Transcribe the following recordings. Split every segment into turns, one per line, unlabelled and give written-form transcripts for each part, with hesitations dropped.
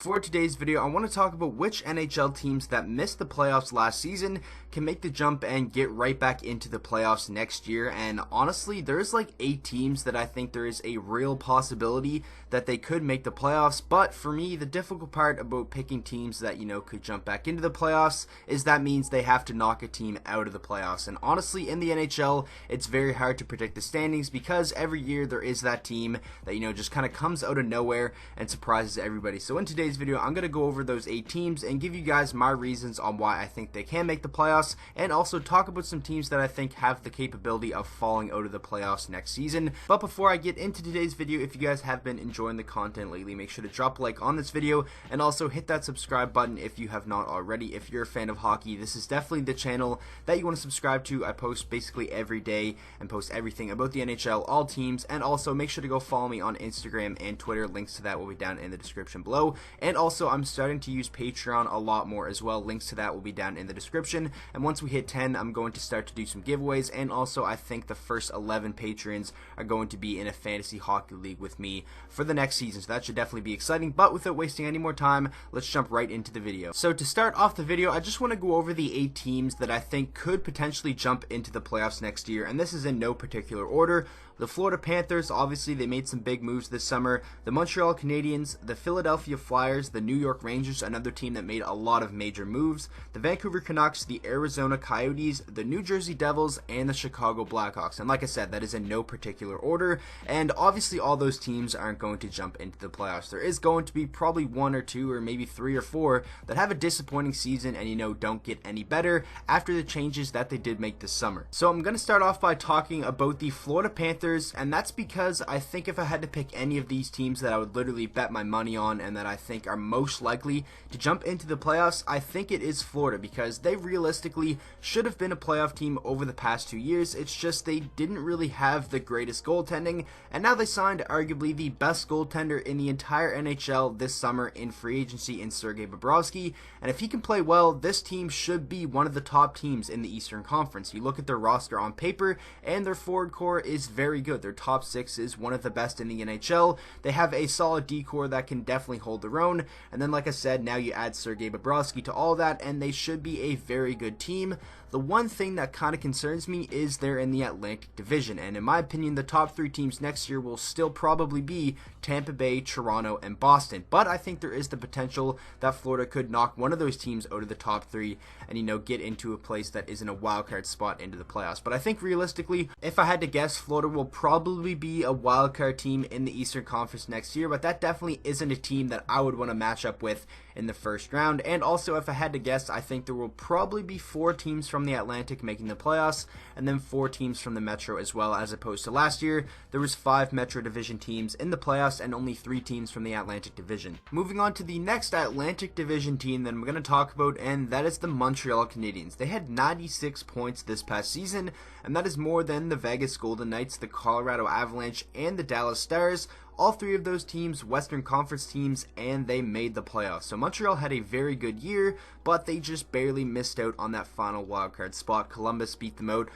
For today's video, I want to talk about which NHL teams that missed the playoffs last season can make the jump and get right back into the playoffs next year. And honestly, there's like 8 teams that I think there is a real possibility that they could make the playoffs. But for me, the difficult part about picking teams that, could jump back into the playoffs is that means they have to knock a team out of the playoffs. And honestly, in the NHL, it's very hard to predict the standings because every year there is that team that, just kind of comes out of nowhere and surprises everybody. So in today's video, I'm going to go over those 8 teams and give you guys my reasons on why I think they can make the playoffs, and also talk about some teams that I think have the capability of falling out of the playoffs next season. But before I get into today's video, if you guys have been enjoying the content lately, make sure to drop a like on this video and also hit that subscribe button if you have not already. If you're a fan of hockey, this is definitely the channel that you want to subscribe to. I post basically every day and post everything about the NHL, all teams, and also make sure to go follow me on Instagram and Twitter. Links to that will be down in the description below. And also, I'm starting to use Patreon a lot more as well. Links to that will be down in the description. And once we hit 10, I'm going to start to do some giveaways. And also, I think the first 11 patrons are going to be in a fantasy hockey league with me for the next season. So that should definitely be exciting. But without wasting any more time, let's jump right into the video. So to start off the video, I just want to go over the 8 teams that I think could potentially jump into the playoffs next year. And this is in no particular order. The Florida Panthers, obviously they made some big moves this summer. The Montreal Canadiens, the Philadelphia Flyers, the New York Rangers, another team that made a lot of major moves. The Vancouver Canucks, the Arizona Coyotes, the New Jersey Devils, and the Chicago Blackhawks. And like I said, that is in no particular order. And obviously all those teams aren't going to jump into the playoffs. There is going to be probably 1 or 2 or maybe 3 or 4 that have a disappointing season and don't get any better after the changes that they did make this summer. So I'm going to start off by talking about the Florida Panthers. And that's because I think if I had to pick any of these teams that I would literally bet my money on and that I think are most likely to jump into the playoffs, I think it is Florida, because they realistically should have been a playoff team over the past 2 years. It's just they didn't really have the greatest goaltending, and now they signed arguably the best goaltender in the entire NHL this summer in free agency in Sergei Bobrovsky, and if he can play well, this team should be one of the top teams in the Eastern Conference. You look at their roster on paper, and their forward core is very good. Their top 6 is one of the best in the NHL. They have a solid D-core that can definitely hold their own, and then like I said, now you add Sergei Bobrovsky to all that, and they should be a very good team. The one thing that kind of concerns me is they're in the Atlantic Division, and in my opinion, the top 3 teams next year will still probably be Tampa Bay, Toronto, and Boston. But I think there is the potential that Florida could knock one of those teams out of the top 3 and, get into a place that isn't a wildcard spot into the playoffs. But I think realistically, if I had to guess, Florida will probably be a wildcard team in the Eastern Conference next year, but that definitely isn't a team that I would want to match up with in the first round. And also, if I had to guess, I think there will probably be 4 teams from the Atlantic making the playoffs, and then 4 teams from the Metro as well, as opposed to last year there was 5 Metro Division teams in the playoffs and only 3 teams from the Atlantic Division. Moving on to the next Atlantic Division team that I'm going to talk about, and that is the Montreal Canadiens. They had 96 points this past season, and that is more than the Vegas Golden Knights, the Colorado Avalanche, and the Dallas Stars. All 3 of those teams, Western Conference teams, and they made the playoffs. So Montreal had a very good year, but they just barely missed out on that final wildcard spot. Columbus beat them out,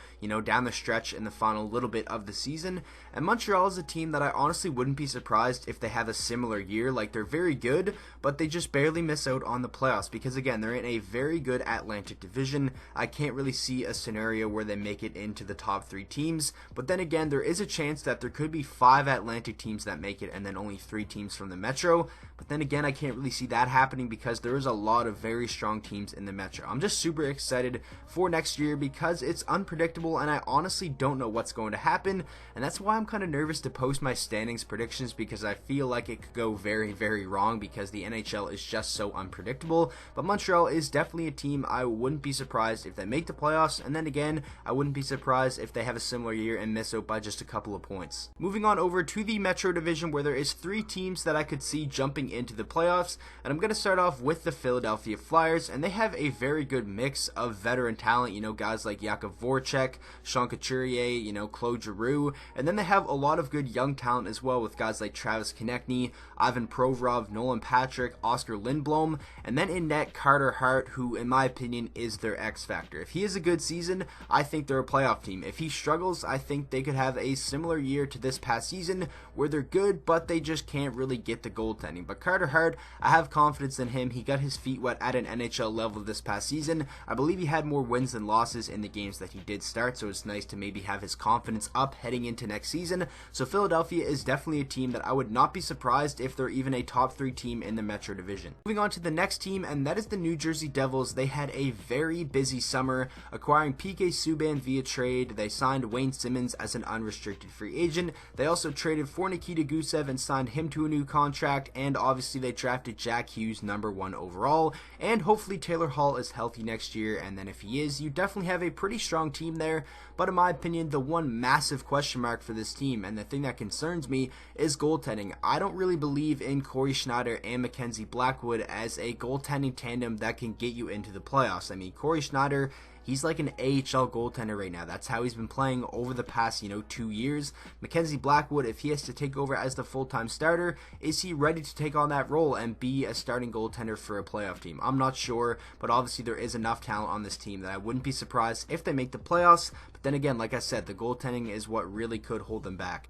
down the stretch in the final little bit of the season. And Montreal is a team that I honestly wouldn't be surprised if they have a similar year. Like, they're very good, but they just barely miss out on the playoffs because, again, they're in a very good Atlantic Division. I can't really see a scenario where they make it into the top 3 teams. But then again, there is a chance that there could be 5 Atlantic teams that make it and then only 3 teams from the Metro. But then again, I can't really see that happening because there is a lot of very strong teams in the Metro. I'm just super excited for next year because it's unpredictable and I honestly don't know what's going to happen, and that's why I'm kind of nervous to post my standings predictions, because I feel like it could go very, very wrong because the NHL is just so unpredictable. But Montreal is definitely a team I wouldn't be surprised if they make the playoffs, and then again, I wouldn't be surprised if they have a similar year and miss out by just a couple of points. Moving on over to the Metro Division, where there is 3 teams that I could see jumping into the playoffs, and I'm going to start off with the Philadelphia Flyers, and they have a very good mix of veteran talent, guys like Yakov Voracek, Sean Couturier, Claude Giroux, and then they have a lot of good young talent as well with guys like Travis Konechny, Ivan Provorov, Nolan Patrick, Oscar Lindblom, and then in net Carter Hart, who in my opinion is their X factor. If he has a good season, I think they're a playoff team. If he struggles, I think they could have a similar year to this past season where they're good good, but they just can't really get the goaltending. But Carter Hart, I have confidence in him. He got his feet wet at an NHL level this past season. I believe he had more wins than losses in the games that he did start, so it's nice to maybe have his confidence up heading into next season. So Philadelphia is definitely a team that I would not be surprised if they're even a top 3 team in the Metro Division. Moving on to the next team, and that is the New Jersey Devils. They had a very busy summer, acquiring PK Subban via trade. They signed Wayne Simmons as an unrestricted free agent. They also traded for Nikita Gusev and signed him to a new contract, and obviously they drafted Jack Hughes #1 overall, and hopefully Taylor Hall is healthy next year, and then if he is, you definitely have a pretty strong team there. But in my opinion, the one massive question mark for this team, and the thing that concerns me, is goaltending. I don't really believe in Corey Schneider and Mackenzie Blackwood as a goaltending tandem that can get you into the playoffs. I mean, Corey Schneider, he's like an AHL goaltender right now. That's how he's been playing over the past, 2 years. Mackenzie Blackwood, if he has to take over as the full-time starter, is he ready to take on that role and be a starting goaltender for a playoff team? I'm not sure, but obviously there is enough talent on this team that I wouldn't be surprised if they make the playoffs. But then again, like I said, the goaltending is what really could hold them back.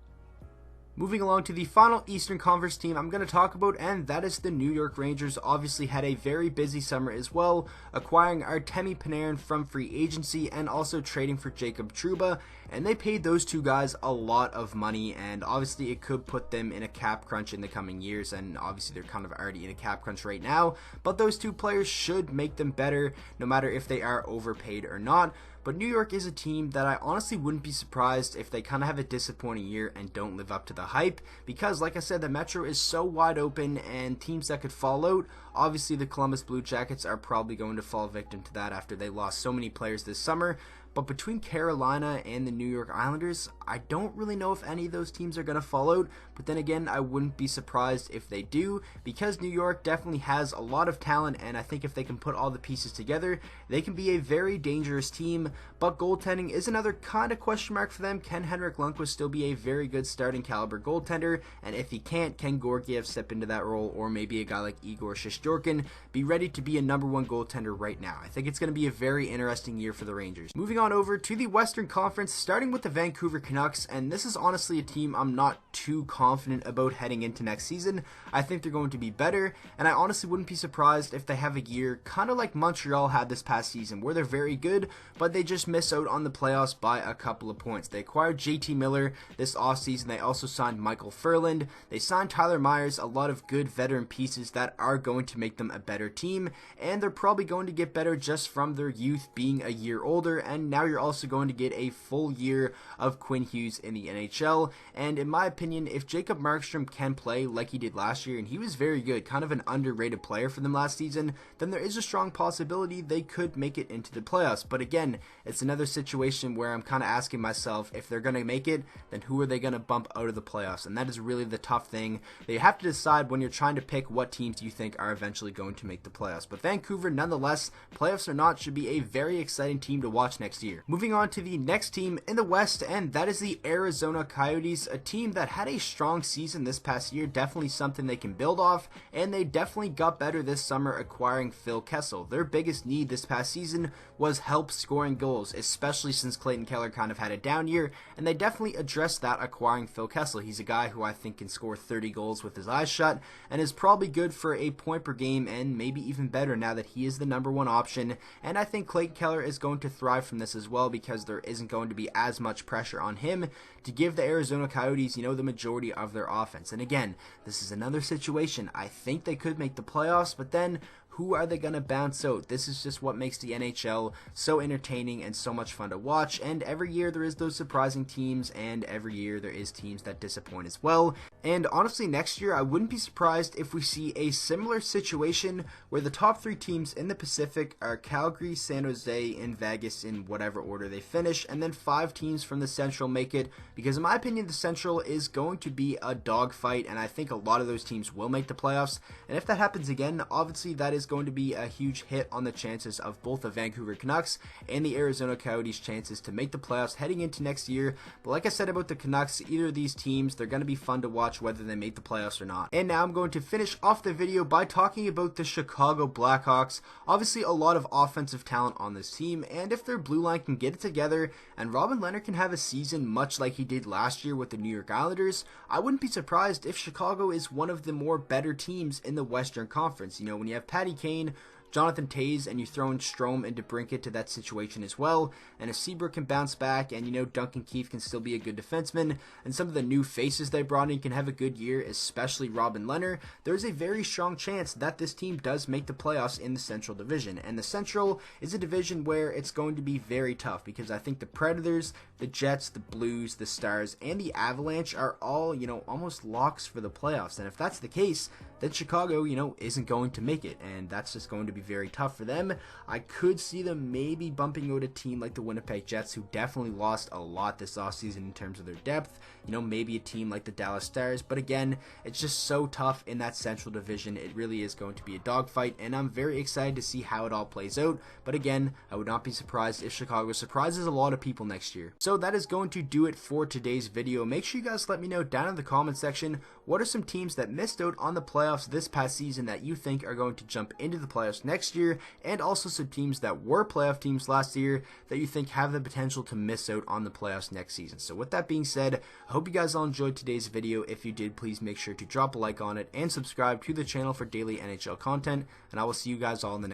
Moving along to the final Eastern Conference team I'm going to talk about, and that is the New York Rangers. Obviously had a very busy summer as well, acquiring Artemi Panarin from free agency and also trading for Jacob Trouba, and they paid those two guys a lot of money, and obviously it could put them in a cap crunch in the coming years, and obviously they're kind of already in a cap crunch right now, but those two players should make them better no matter if they are overpaid or not. But New York is a team that I honestly wouldn't be surprised if they kind of have a disappointing year and don't live up to the hype, because like I said, the Metro is so wide open and teams that could fall out. Obviously the Columbus Blue Jackets are probably going to fall victim to that after they lost so many players this summer. But between Carolina and the New York Islanders, I don't really know if any of those teams are going to fall out. But then again, I wouldn't be surprised if they do, because New York definitely has a lot of talent, and I think if they can put all the pieces together, they can be a very dangerous team. But goaltending is another kind of question mark for them. Can Henrik Lundqvist still be a very good starting caliber goaltender? And if he can't, can Georgiev step into that role, or maybe a guy like Igor Shesterkin be ready to be a #1 goaltender right now? I think it's going to be a very interesting year for the Rangers. Moving on over to the Western Conference, starting with the Vancouver Canucks, and this is honestly a team I'm not too confident about heading into next season. I think they're going to be better, and I honestly wouldn't be surprised if they have a year kind of like Montreal had this past season, where they're very good, but they just miss out on the playoffs by a couple of points. They acquired JT Miller this offseason. They also signed Michael Furland. They signed Tyler Myers, a lot of good veteran pieces that are going to make them a better team, and they're probably going to get better just from their youth being a year older, and now you're also going to get a full year of Quinn Hughes in the NHL. And in my opinion, if Jacob Markstrom can play like he did last year, and he was very good, kind of an underrated player for them last season, then there is a strong possibility they could make it into the playoffs. But again, it's another situation where I'm kind of asking myself, if they're going to make it, then who are they going to bump out of the playoffs? And that is really the tough thing that you have to decide when you're trying to pick what teams you think are eventually going to make the playoffs. But Vancouver, nonetheless, playoffs or not, should be a very exciting team to watch next year. Moving on to the next team in the West, and that is the Arizona Coyotes, a team that had a strong season this past year, definitely something they can build off, and they definitely got better this summer acquiring Phil Kessel. Their biggest need this past season was help scoring goals, especially since Clayton Keller kind of had a down year, and they definitely addressed that acquiring Phil Kessel. He's a guy who I think can score 30 goals with his eyes shut, and is probably good for a point per game, and maybe even better now that he is the #1 option. And I think Clayton Keller is going to thrive from this as well, because there isn't going to be as much pressure on him to give the Arizona Coyotes, the majority of their offense. And again, this is another situation. I think they could make the playoffs, but then who are they going to bounce out? This is just what makes the NHL so entertaining and so much fun to watch. And every year there is those surprising teams, and every year there is teams that disappoint as well. And honestly, next year I wouldn't be surprised if we see a similar situation where the top 3 teams in the Pacific are Calgary, San Jose, and Vegas in whatever order they finish, and then 5 teams from the Central make it, because in my opinion the Central is going to be a dogfight, and I think a lot of those teams will make the playoffs. And if that happens again, obviously that is is going to be a huge hit on the chances of both the Vancouver Canucks and the Arizona Coyotes' chances to make the playoffs heading into next year. But like I said about the Canucks, either of these teams, they're going to be fun to watch whether they make the playoffs or not. And now I'm going to finish off the video by talking about the Chicago Blackhawks. Obviously a lot of offensive talent on this team, and if their blue line can get it together and Robin Lehner can have a season much like he did last year with the New York Islanders, I wouldn't be surprised if Chicago is one of the more better teams in the Western Conference. You know, when you have Patty Kane, Jonathan Toews, and you throw in Strome and DeBrincat to that situation as well, and if Seabrook can bounce back, and you know Duncan Keith can still be a good defenseman, and some of the new faces they brought in can have a good year, especially Robin Lehner, there's a very strong chance that this team does make the playoffs in the Central Division. And the Central is a division where it's going to be very tough, because I think the Predators, the Jets, the Blues, the Stars, and the Avalanche are all, you know, almost locks for the playoffs. And if that's the case, then Chicago, you know, isn't going to make it, and that's just going to be very tough for them. I could see them maybe bumping out a team like the Winnipeg Jets, who definitely lost a lot this offseason in terms of their depth. You know, maybe a team like the Dallas Stars, but again, it's just so tough in that Central Division. It really is going to be a dogfight, and I'm very excited to see how it all plays out. But again, I would not be surprised if Chicago surprises a lot of people next year. So that is going to do it for today's video. Make sure you guys let me know down in the comment section, what are some teams that missed out on the playoffs this past season that you think are going to jump into the playoffs next year, and also some teams that were playoff teams last year that you think have the potential to miss out on the playoffs next season. So with that being said, I hope you guys all enjoyed today's video. If you did, please make sure to drop a like on it and subscribe to the channel for daily NHL content, and I will see you guys all in the next